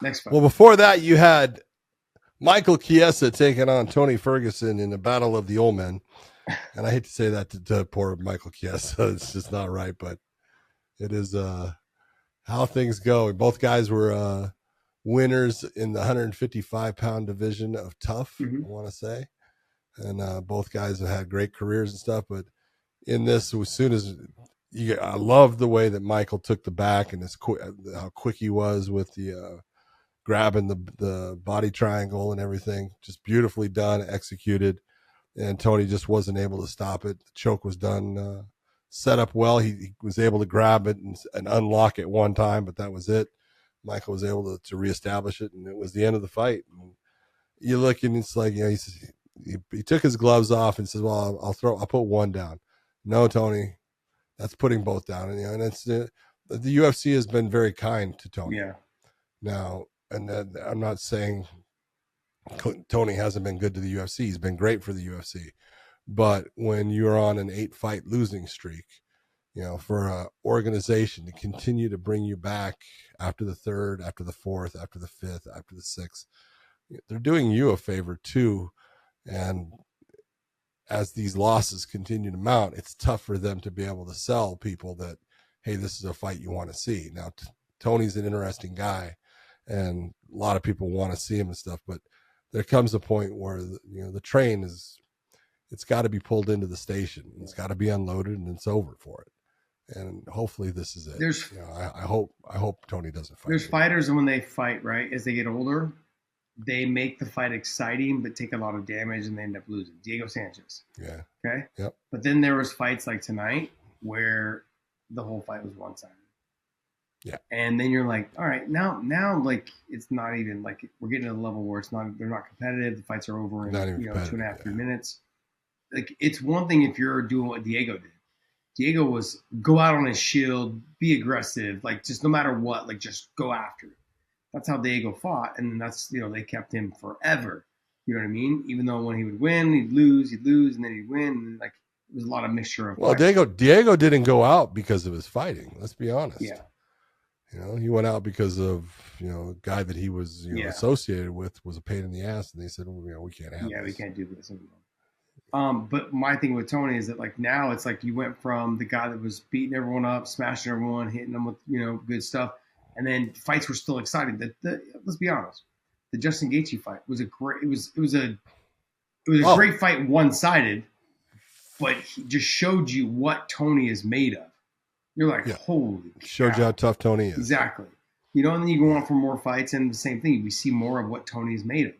Next fight. Well, before that, you had Michael Chiesa taking on Tony Ferguson in the Battle of the Old Men. And I hate to say that to poor Michael Chiesa. It's just not right, but it is how things go. Both guys were winners in the 155-pound division of tough, I want to say. And both guys have had great careers and stuff. But in this, as soon as I love the way that Michael took the back and how quick he was with the grabbing the body triangle and everything. Just beautifully done, executed. And Tony just wasn't able to stop it. The choke was done, set up well. He was able to grab it and unlock it one time, but that was it. Michael was able to reestablish it, and it was the end of the fight. And you look, and it's like, he took his gloves off and says, "Well, I'll put one down." No, Tony, that's putting both down. And it's the UFC has been very kind to Tony. Yeah. Now, and I'm not saying Tony hasn't been good to the UFC. He's been great for the UFC. But when you're on an 8-fight losing streak, for an organization to continue to bring you back after the third, after the fourth, after the fifth, after the sixth, they're doing you a favor too. And as these losses continue to mount, it's tough for them to be able to sell people that, hey, this is a fight you want to see. Now, Tony's an interesting guy, and a lot of people want to see him and stuff, but there comes a point where the train it's got to be pulled into the station. It's got to be unloaded, and it's over for it. And hopefully this is it. I hope Tony doesn't fight. There's fighters, and when they fight, right, as they get older, they make the fight exciting, but take a lot of damage, and they end up losing. Diego Sanchez. Yeah. Okay. Yep. But then there was fights like tonight where the whole fight was one-sided. Yeah. And then you're like, all right, now like it's not even like we're getting to the level where they're not competitive. The fights are over in 2.5, 3 minutes. Like, it's one thing if you're doing what Diego did. Diego was go out on his shield, be aggressive, like just no matter what, like just go after it. That's how Diego fought, and that's they kept him forever. You know what I mean? Even though when he would win, he'd lose, and then he'd win. And like it was a lot of mixture of. Well, Diego didn't go out because of his fighting. Let's be honest. Yeah. He went out because of a guy that he was associated with was a pain in the ass, and they said, well, we can't have this. Yeah, we can't do this anymore. But my thing with Tony is that like now it's like you went from the guy that was beating everyone up, smashing everyone, hitting them with good stuff, and then fights were still exciting. Let's be honest, the Justin Gaethje fight was a great. It was a great fight, one-sided, but he just showed you what Tony is made of. You're like, holy cow. Showed you how tough Tony is. Exactly. And then you go on for more fights, and the same thing. We see more of what Tony is made of.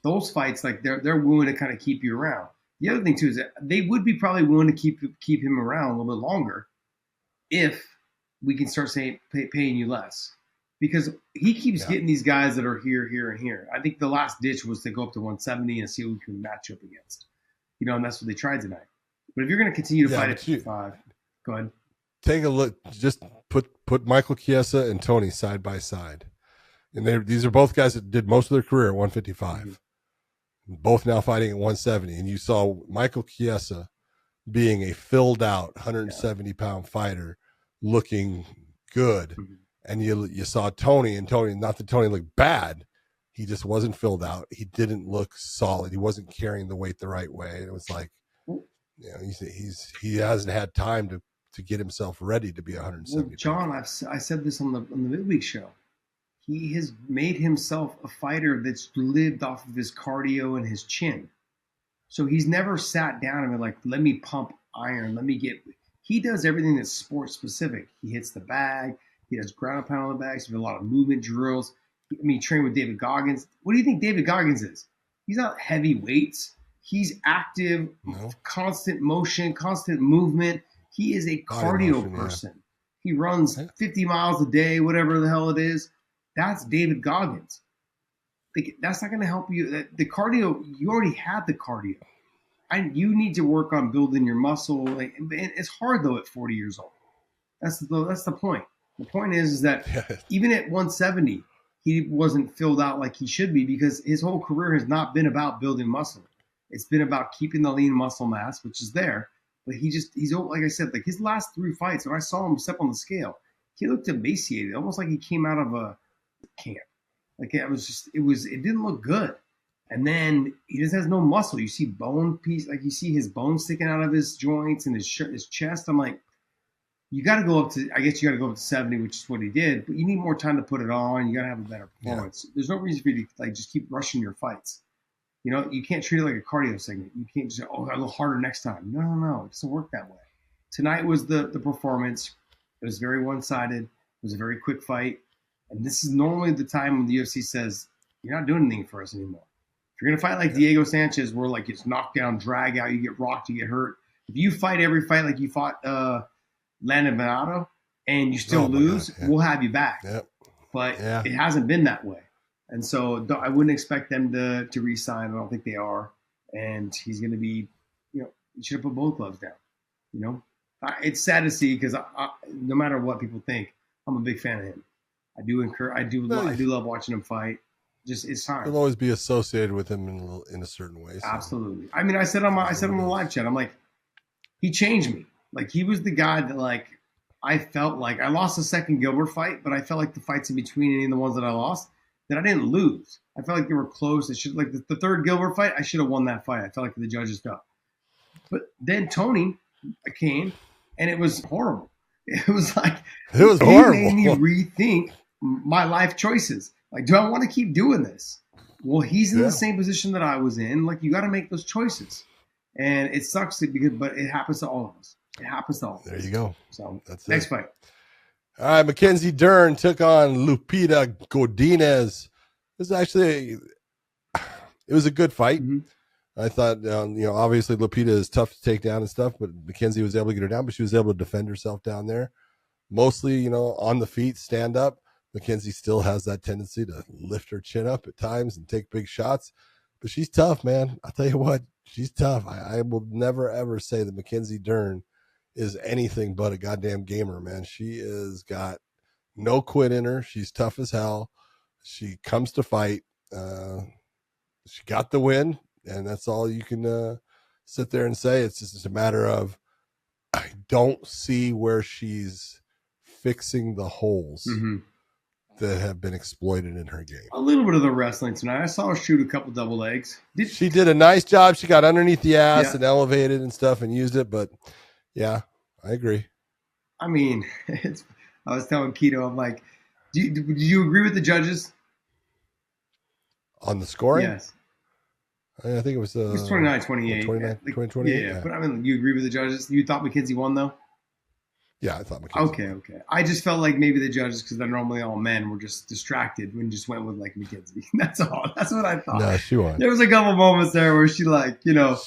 Those fights, like they're willing to kind of keep you around. The other thing too is that they would be probably willing to keep him around a little bit longer if we can start paying you less, because he keeps getting these guys that are here, and here. I think the last ditch was to go up to 170 and see who we can match up against. And that's what they tried tonight. But if you're going to continue to fight at 55, go ahead. Take a look. Just put Michael Chiesa and Tony side by side, and these are both guys that did most of their career at 155. Mm-hmm. Both now fighting at 170, and you saw Michael Chiesa being a filled out 170-pound fighter, looking good, mm-hmm. and you saw Tony, not that Tony looked bad, he just wasn't filled out. He didn't look solid. He wasn't carrying the weight the right way. It was like, he hasn't had time to get himself ready to be 170. Well, John, I said this on the midweek show. He has made himself a fighter that's lived off of his cardio and his chin. So he's never sat down and been like, let me pump iron. He does everything that's sport specific. He hits the bag. He does ground and pound on the bag. So he does a lot of movement drills. He trained with David Goggins. What do you think David Goggins is? He's not heavy weights. He's active, constant motion, constant movement. He is a cardio person. Yeah. He runs 50 miles a day, whatever the hell it is. That's David Goggins. That's not going to help you. The cardio, you already have the cardio. You need to work on building your muscle. It's hard, though, at 40 years old. That's the point. The point is that even at 170, he wasn't filled out like he should be, because his whole career has not been about building muscle. It's been about keeping the lean muscle mass, which is there. But he's like I said, like his last 3 fights, when I saw him step on the scale, he looked emaciated, almost like he came out of a camp. Like it didn't look good. And then he just has no muscle. You see bone piece, like you see his bones sticking out of his joints and his chest. I'm like, you got to go up to, I guess you got to go up to 70, which is what he did. But you need more time to put it on. You got to have a better performance. Yeah. There's no reason for you to like just keep rushing your fights. You know, you can't treat it like a cardio segment. You can't just say, oh, I gotta go harder next time. No. It doesn't work that way. Tonight was the performance. It was very one-sided. It was a very quick fight. And this is normally the time when the UFC says, you're not doing anything for us anymore. If you're going to fight like Diego Sanchez, where like it's knocked down, drag out, you get rocked, you get hurt. If you fight every fight like you fought Landon Venado and you still lose, we'll have you back. Yep. But it hasn't been that way. And so I wouldn't expect them to re-sign. I don't think they are. And he's going to be, you should have put both gloves down. You know, it's sad to see because no matter what people think, I'm a big fan of him. I do love watching him fight. Just it's time. He'll always be associated with him in a certain way. So. Absolutely. I mean, I said on the live chat, I'm like, he changed me. Like he was the guy that like I felt like I lost the second Gilbert fight, but I felt like the fights in between any of the ones that I lost that I didn't lose. I felt like they were close. I should like the third Gilbert fight. I should have won that fight. I felt like the judges felt. But then Tony came, and it was horrible. It was horrible. It made me rethink my life choices. Like, do I want to keep doing this? Well, he's in the same position that I was in. Like, you got to make those choices, and it sucks but it happens to all of us. It happens to all of us. There you go. So that's next fight. All right, Mackenzie Dern took on Lupita Godinez. It was a good fight. Mm-hmm. I thought, obviously Lupita is tough to take down and stuff, but Mackenzie was able to get her down, but she was able to defend herself down there. Mostly, on the feet, stand up. Mackenzie still has that tendency to lift her chin up at times and take big shots, but she's tough, man. I'll tell you what, she's tough. I will never, ever say that Mackenzie Dern is anything but a goddamn gamer, man. She has got no quit in her. She's tough as hell. She comes to fight. She got the win, and that's all you can sit there and say. It's just a matter of I don't see where she's fixing the holes that have been exploited in her game. A little bit of the wrestling tonight. I saw her shoot a couple double legs. She did a nice job. She got underneath the ass and elevated and stuff and used it, but yeah, I agree. I mean, I was telling Keto, I'm like, did you agree with the judges? On the scoring? Yes. I think it was 29-28. 29-28. Yeah. But I mean, you agree with the judges? You thought Mackenzie won, though? Yeah, I thought Mackenzie won. Okay. I just felt like maybe the judges, because they're normally all men, were just distracted and just went with, like, Mackenzie. That's all. That's what I thought. No, she won. There was a couple moments there where she,